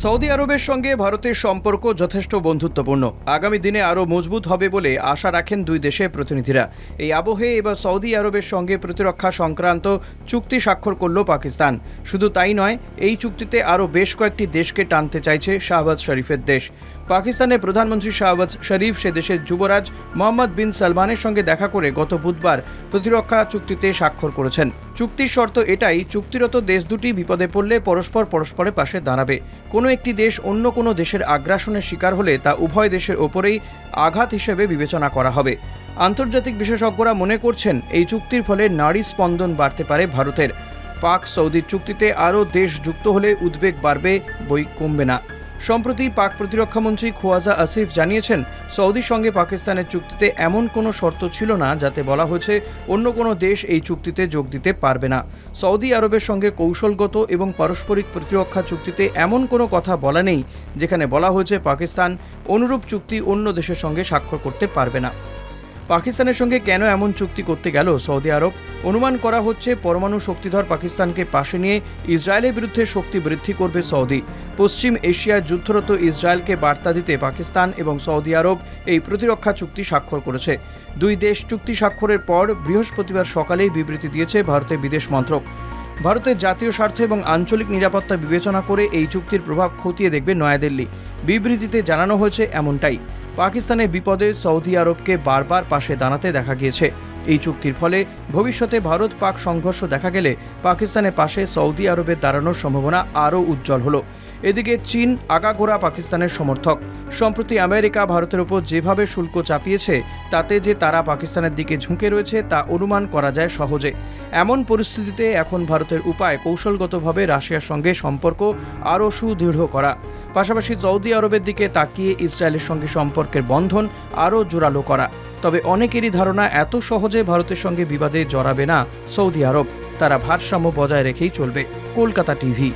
Saudi আরবের সঙ্গে ভারতের সম্পর্ক যথেষ্ট বন্ধুত্বপূর্ণ। আগামী দিনে আরও মজবুত হবে বলে আশা রাখেন দুই দেশের প্রতিনিধিরা। এই আবহে এবার সৌদি আরবের সঙ্গে প্রতিরক্ষা সংক্রান্ত চুক্তি স্বাক্ষর করল পাকিস্তান। শুধু তাই নয়, এই চুক্তিতে আরও বেশ কয়েকটি দেশকে টানতে চাইছে শাহবাজ শরীফের দেশ। পাকিস্তানের প্রধানমন্ত্রী শাহবাজ শরীফ সে দেশের যুবরাজ মোহাম্মদ বিন সালমানের সঙ্গে দেখা করে গত বুধবার প্রতিরক্ষা চুক্তিতে স্বাক্ষর করেছেন। চুক্তির শর্ত এটাই, চুক্তিরত দেশ দুটি বিপদে পড়লে পরস্পরের পাশে দাঁড়াবে। কোনো একটি দেশ অন্য কোনো দেশের আগ্রাসনের শিকার হলে তা উভয় দেশের ওপরেই আঘাত হিসেবে বিবেচনা করা হবে। আন্তর্জাতিক বিশেষজ্ঞরা মনে করছেন এই চুক্তির ফলে নারী স্পন্দন বাড়তে পারে ভারতের। পাক সৌদির চুক্তিতে আরও দেশ যুক্ত হলে উদ্বেগ বাড়বে, বই কমবে না। সম্প্রতি পাক প্রতিরক্ষামন্ত্রী খোয়াজা আসিফ জানিয়েছেন, সৌদির সঙ্গে পাকিস্তানের চুক্তিতে এমন কোনো শর্ত ছিল না যাতে বলা হয়েছে অন্য কোনো দেশ এই চুক্তিতে যোগ দিতে পারবে না। সৌদি আরবের সঙ্গে কৌশলগত এবং পারস্পরিক প্রতিরক্ষা চুক্তিতে এমন কোনো কথা বলা নেই যেখানে বলা হয়েছে পাকিস্তান অনুরূপ চুক্তি অন্য দেশের সঙ্গে স্বাক্ষর করতে পারবে না। পাকিস্তানের সঙ্গে কেন এমন চুক্তি করতে গেল সৌদি আরব? অনুমান করা হচ্ছে পরমাণু শক্তিধর পাকিস্তানকে পাশে নিয়ে ইসরায়েলের বিরুদ্ধে শক্তি বৃদ্ধি করবে সৌদি। পশ্চিম এশিয়ায় যুদ্ধরত ইসরায়েলকে বার্তা দিতে পাকিস্তান এবং সৌদি আরব এই প্রতিরক্ষা চুক্তি স্বাক্ষর করেছে। দুই দেশ চুক্তি স্বাক্ষরের পর বৃহস্পতিবার সকালেই বিবৃতি দিয়েছে ভারতের বিদেশ মন্ত্রক। ভারতের জাতীয় স্বার্থ এবং আঞ্চলিক নিরাপত্তা বিবেচনা করে এই চুক্তির প্রভাব খতিয়ে দেখবে নয়াদিল্লি। বিবৃতিতে জানানো হয়েছে এমনটাই। পাকিস্তানের বিপদে সৌদি আরবকে বারবার পাশে দাঁড়াতে দেখা গিয়েছে। এই চুক্তির ফলে ভবিষ্যতে ভারত পাক সংঘর্ষ দেখা গেলে পাকিস্তানের পাশে সৌদি আরবের দাঁড়ানোর সম্ভাবনা আরও উজ্জ্বল হলো। এদিকে চীন আগাগোড়া পাকিস্তানের সমর্থক। সম্প্রতি আমেরিকা ভারতের উপর যেভাবে শুল্ক চাপিয়েছে তাতে যে তারা পাকিস্তানের দিকে ঝুঁকে রয়েছে তা অনুমান করা যায় সহজে। এমন পরিস্থিতিতে এখন ভারতের উপায় কৌশলগতভাবে রাশিয়ার সঙ্গে সম্পর্ক আরও সুদৃঢ় করা, পাশাপাশি সৌদি আরবের দিকে তাকিয়ে ইসরায়েলের সঙ্গে সম্পর্কের বন্ধন আরও জোরালো করা। তবে অনেকেরই ধারণা এত সহজে ভারতের সঙ্গে বিবাদে জড়াবে না সৌদি আরব। তারা ভারসাম্য বজায় রেখেই চলবে। কলকাতা টিভি।